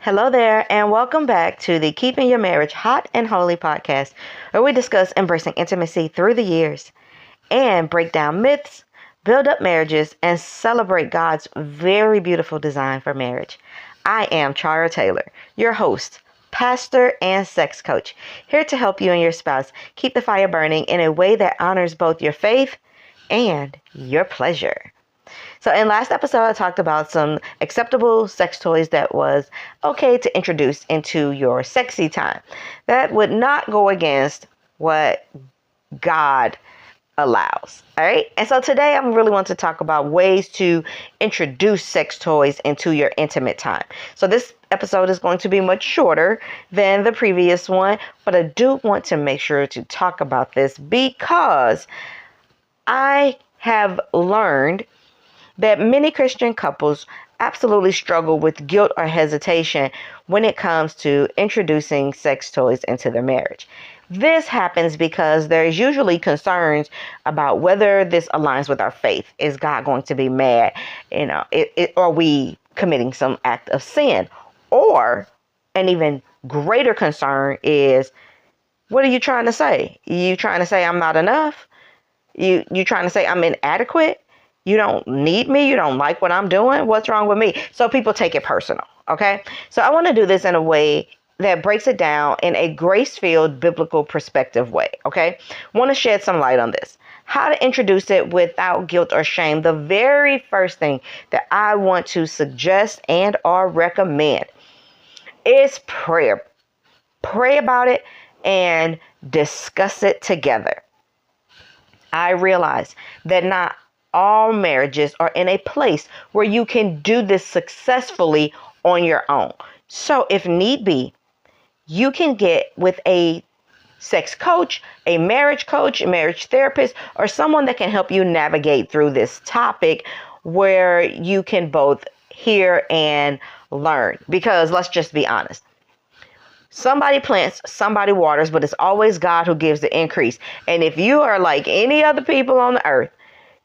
Hello there, and welcome back to the Keeping Your Marriage Hot and Holy podcast, where we discuss embracing intimacy through the years and break down myths, build up marriages, and celebrate God's very beautiful design for marriage. I am Chara Taylor, your host, pastor, and sex coach, here to help you and your spouse keep the fire burning in a way that honors both your faith and your pleasure. So in last episode, I talked about some acceptable sex toys that was okay to introduce into your sexy time. That would not go against what God allows. All right. And so today I really want to talk about ways to introduce sex toys into your intimate time. So this episode is going to be much shorter than the previous one, but I do want to make sure to talk about this because I have learned that many Christian couples absolutely struggle with guilt or hesitation when it comes to introducing sex toys into their marriage. This happens because there's usually concerns about whether this aligns with our faith. Is God going to be mad? Are we committing some act of sin? Or an even greater concern is, what are you trying to say? You trying to say I'm not enough? You trying to say I'm inadequate? You don't need me? You don't like what I'm doing? What's wrong with me? So people take it personal, okay? So I want to do this in a way that breaks it down in a grace-filled biblical perspective way, okay? Want to shed some light on this. How to introduce it without guilt or shame. The very first thing that I want to suggest and or recommend is prayer. Pray about it and discuss it together. I realize that not all marriages are in a place where you can do this successfully on your own. So if need be, you can get with a sex coach, a marriage therapist, or someone that can help you navigate through this topic where you can both hear and learn. Because let's just be honest. Somebody plants, somebody waters, but it's always God who gives the increase. And if you are like any other people on the earth,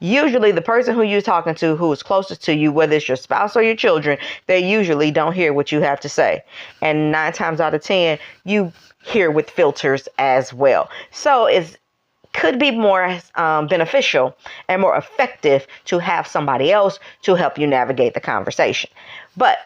usually the person who you're talking to, who is closest to you, whether it's your spouse or your children, they usually don't hear what you have to say. And 9 times out of 10, you hear with filters as well. So it could be more beneficial and more effective to have somebody else to help you navigate the conversation. But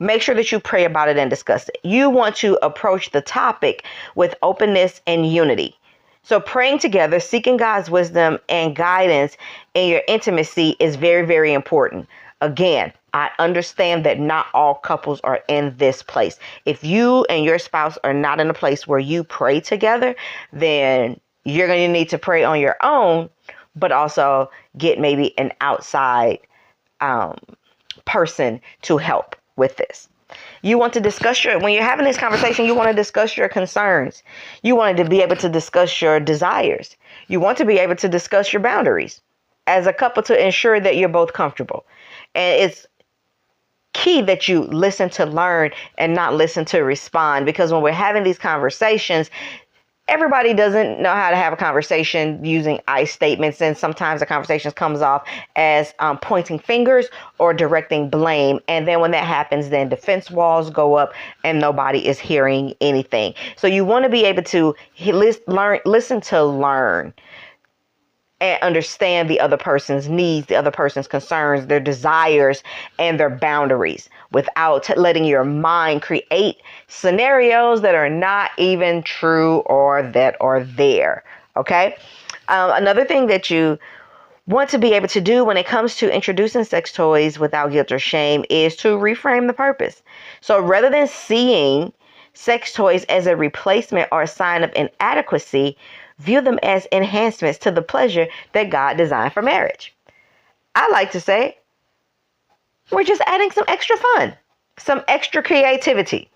make sure that you pray about it and discuss it. You want to approach the topic with openness and unity. So praying together, seeking God's wisdom and guidance in your intimacy is very, very important. Again, I understand that not all couples are in this place. If you and your spouse are not in a place where you pray together, then you're going to need to pray on your own, but also get maybe an outside person to help with this. You want to discuss when you're having this conversation, you want to discuss your concerns. You want to be able to discuss your desires. You want to be able to discuss your boundaries as a couple to ensure that you're both comfortable. And it's key that you listen to learn and not listen to respond, because when we're having these conversations, everybody doesn't know how to have a conversation using I statements, and sometimes the conversation comes off as pointing fingers or directing blame. And then when that happens, then defense walls go up and nobody is hearing anything. So you want to be able to listen to learn and understand the other person's needs, the other person's concerns, their desires, and their boundaries without letting your mind create scenarios that are not even true or that are there. Okay. Another thing that you want to be able to do when it comes to introducing sex toys without guilt or shame is to reframe the purpose. So rather than seeing sex toys as a replacement or a sign of inadequacy, view them as enhancements to the pleasure that God designed for marriage. I like to say, we're just adding some extra fun, some extra creativity.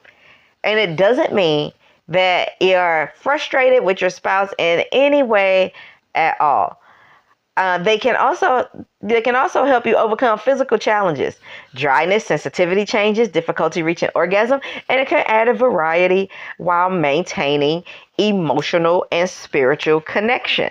And it doesn't mean that you're frustrated with your spouse in any way at all. They can also help you overcome physical challenges, dryness, sensitivity changes, difficulty reaching orgasm, and it can add a variety while maintaining emotional and spiritual connection.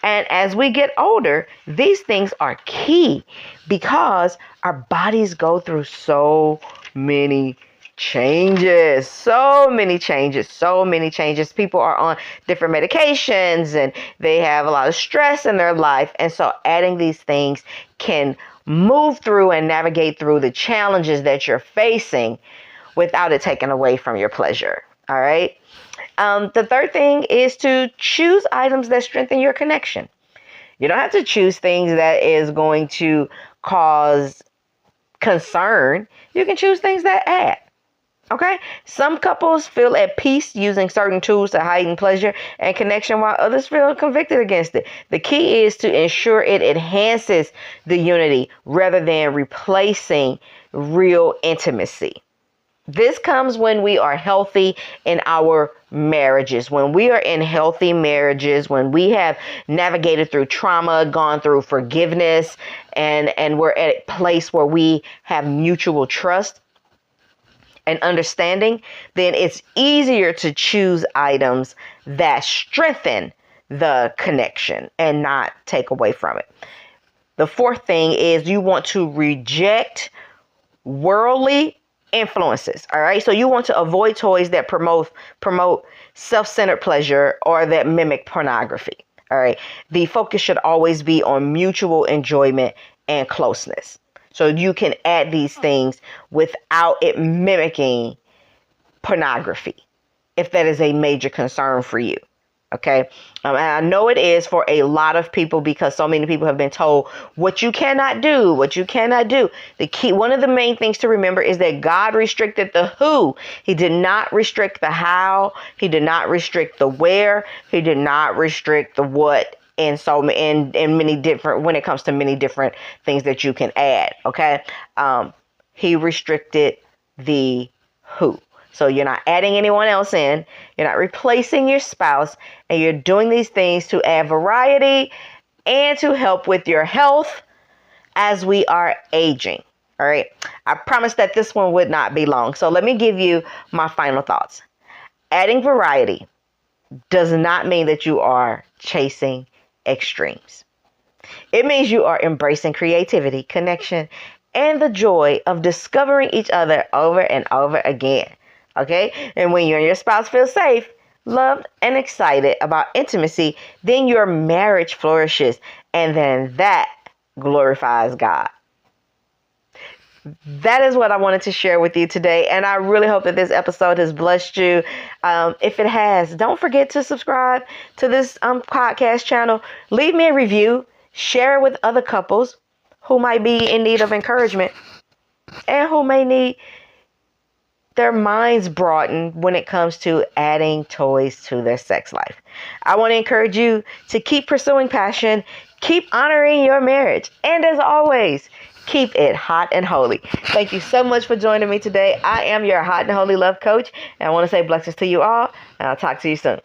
And as we get older, these things are key because our bodies go through so many changes. So many changes. So many changes. People are on different medications and they have a lot of stress in their life. And so adding these things can move through and navigate through the challenges that you're facing without it taking away from your pleasure. All right. The third thing is to choose items that strengthen your connection. You don't have to choose things that is going to cause concern. You can choose things that add. Okay? Some couples feel at peace using certain tools to heighten pleasure and connection, while others feel convicted against it. The key is to ensure it enhances the unity rather than replacing real intimacy. This comes when we are healthy in our marriages. When we are in healthy marriages, when we have navigated through trauma, gone through forgiveness, and we're at a place where we have mutual trust and understanding, then it's easier to choose items that strengthen the connection and not take away from it. The fourth thing is you want to reject worldly influences. All right. So you want to avoid toys that promote self-centered pleasure or that mimic pornography. All right. The focus should always be on mutual enjoyment and closeness. So you can add these things without it mimicking pornography, if that is a major concern for you. Okay. And I know it is for a lot of people because so many people have been told what you cannot do, what you cannot do. The key, one of the main things to remember is that God restricted the who. He did not restrict the how. He did not restrict the where. He did not restrict the what. And so in many different, when it comes to many different things that you can add. Okay. He restricted the who. So you're not adding anyone else in, you're not replacing your spouse, and you're doing these things to add variety and to help with your health as we are aging. All right. I promise that this one would not be long. So let me give you my final thoughts. Adding variety does not mean that you are chasing extremes. It means you are embracing creativity, connection, and the joy of discovering each other over and over again. Okay? And when you and your spouse feel safe, loved, and excited about intimacy, then your marriage flourishes, and then that glorifies God. That is what I wanted to share with you today, and I really hope that this episode has blessed you. If it has, don't forget to subscribe to this podcast channel. Leave me a review. Share it with other couples who might be in need of encouragement and who may need their minds broadened when it comes to adding toys to their sex life. I want to encourage you to keep pursuing passion, keep honoring your marriage, and as always, keep it hot and holy. Thank you so much for joining me today. I am your hot and holy love coach, and I want to say blessings to you all, and I'll talk to you soon.